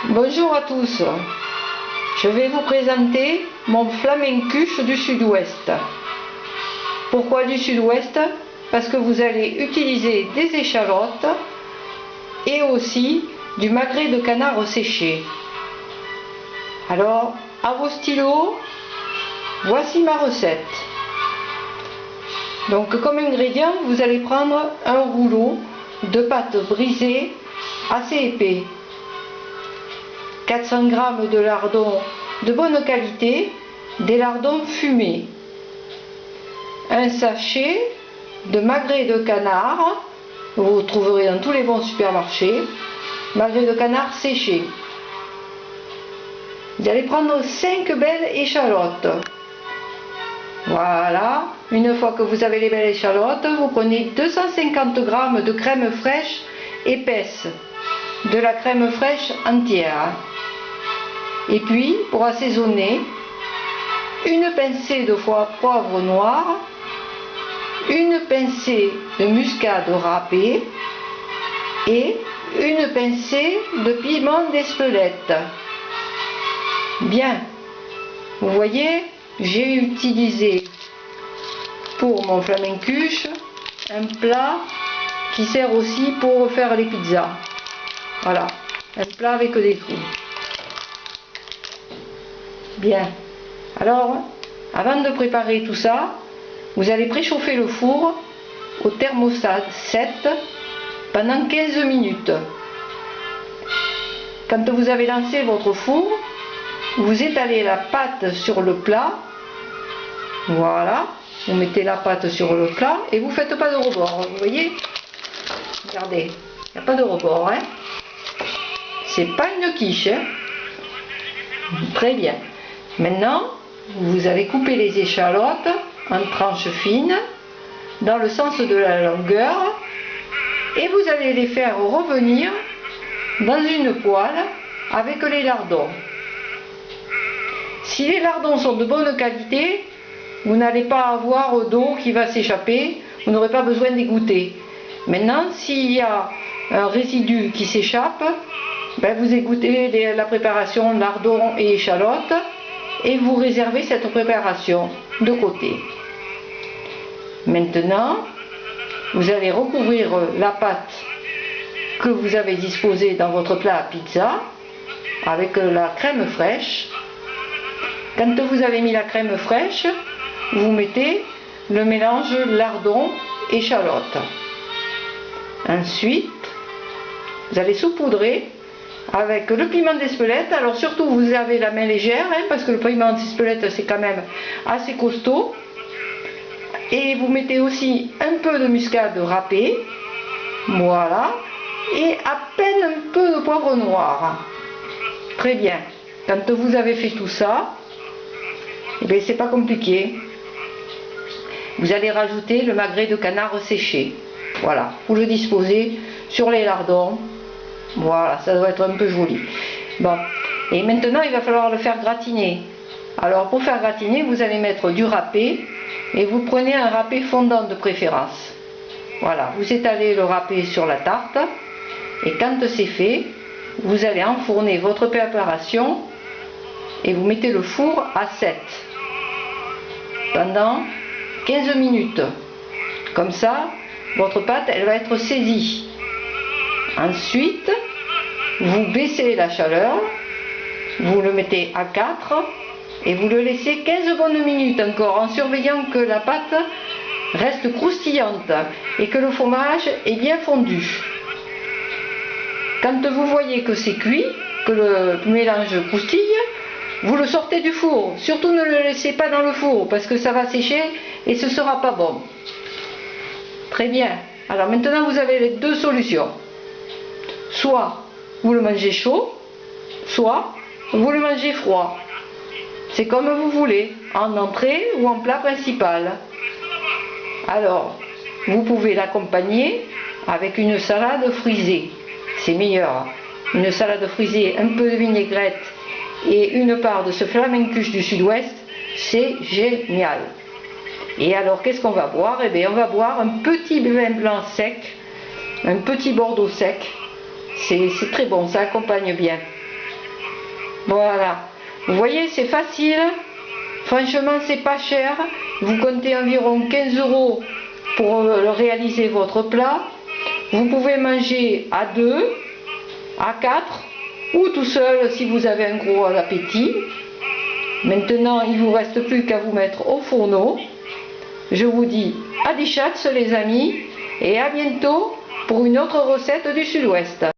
Bonjour à tous, je vais vous présenter mon flamencuche du sud-ouest. Pourquoi du sud-ouest? Parce que vous allez utiliser des échalotes et aussi du magret de canard séché. Alors, à vos stylos, voici ma recette. Donc comme ingrédient, vous allez prendre un rouleau de pâte brisée assez épais, 400 g de lardons de bonne qualité, des lardons fumés, un sachet de magret de canard, que vous trouverez dans tous les bons supermarchés, magret de canard séché. Vous allez prendre 5 belles échalotes. Voilà, une fois que vous avez les belles échalotes, vous prenez 250 g de crème fraîche épaisse, de la crème fraîche entière. Et puis, pour assaisonner, une pincée de poivre noir, une pincée de muscade râpée et une pincée de piment d'Espelette. Bien, vous voyez, j'ai utilisé pour mon flamencuche un plat qui sert aussi pour faire les pizzas. Voilà, un plat avec des trous. Bien, alors avant de préparer tout ça, vous allez préchauffer le four au thermostat 7 pendant 15 minutes. Quand vous avez lancé votre four, vous étalez la pâte sur le plat. Voilà, vous mettez la pâte sur le plat et vous ne faites pas de rebord. Vous voyez, regardez, il n'y a pas de rebord, hein. C'est pas une quiche, hein. Très bien. Maintenant, vous allez couper les échalotes en tranches fines dans le sens de la longueur et vous allez les faire revenir dans une poêle avec les lardons. Si les lardons sont de bonne qualité, vous n'allez pas avoir d'eau qui va s'échapper, vous n'aurez pas besoin d'égoutter. Maintenant, s'il y a un résidu qui s'échappe, vous égouttez la préparation lardons et échalotes et vous réservez cette préparation de côté. Maintenant, vous allez recouvrir la pâte que vous avez disposée dans votre plat à pizza avec la crème fraîche. Quand vous avez mis la crème fraîche, vous mettez le mélange lardons-échalotes. Ensuite, vous allez saupoudrer avec le piment d'Espelette. Alors surtout, vous avez la main légère, hein, parce que le piment d'Espelette c'est quand même assez costaud. Et vous mettez aussi un peu de muscade râpée, voilà, et à peine un peu de poivre noir. Très bien. Quand vous avez fait tout ça, c'est pas compliqué. Vous allez rajouter le magret de canard séché. Voilà, vous le disposez sur les lardons. Voilà, ça doit être un peu joli. Bon, et maintenant il va falloir le faire gratiner. Alors pour faire gratiner, vous allez mettre du râpé et vous prenez un râpé fondant de préférence. Voilà, vous étalez le râpé sur la tarte et quand c'est fait, vous allez enfourner votre préparation et vous mettez le four à 7 pendant 15 minutes. Comme ça, votre pâte elle va être saisie. Ensuite, vous baissez la chaleur, vous le mettez à 4 et vous le laissez 15 bonnes minutes encore en surveillant que la pâte reste croustillante et que le fromage est bien fondu. Quand vous voyez que c'est cuit, que le mélange croustille, vous le sortez du four. Surtout ne le laissez pas dans le four parce que ça va sécher et ce ne sera pas bon. Très bien. Alors maintenant vous avez les deux solutions. Soit vous le mangez chaud, soit vous le mangez froid. C'est comme vous voulez, en entrée ou en plat principal. Alors, vous pouvez l'accompagner avec une salade frisée. C'est meilleur. Une salade frisée, un peu de vinaigrette et une part de ce flamencuche du sud-ouest, c'est génial. Et alors, qu'est-ce qu'on va boire? Eh bien, on va boire un petit vin blanc sec, un petit bordeaux sec. C'est très bon, ça accompagne bien. Voilà. Vous voyez, c'est facile. Franchement, c'est pas cher. Vous comptez environ 15 € pour réaliser votre plat. Vous pouvez manger à 2, à 4 ou tout seul si vous avez un gros appétit. Maintenant, il ne vous reste plus qu'à vous mettre au fourneau. Je vous dis à des chats les amis et à bientôt pour une autre recette du Sud-Ouest.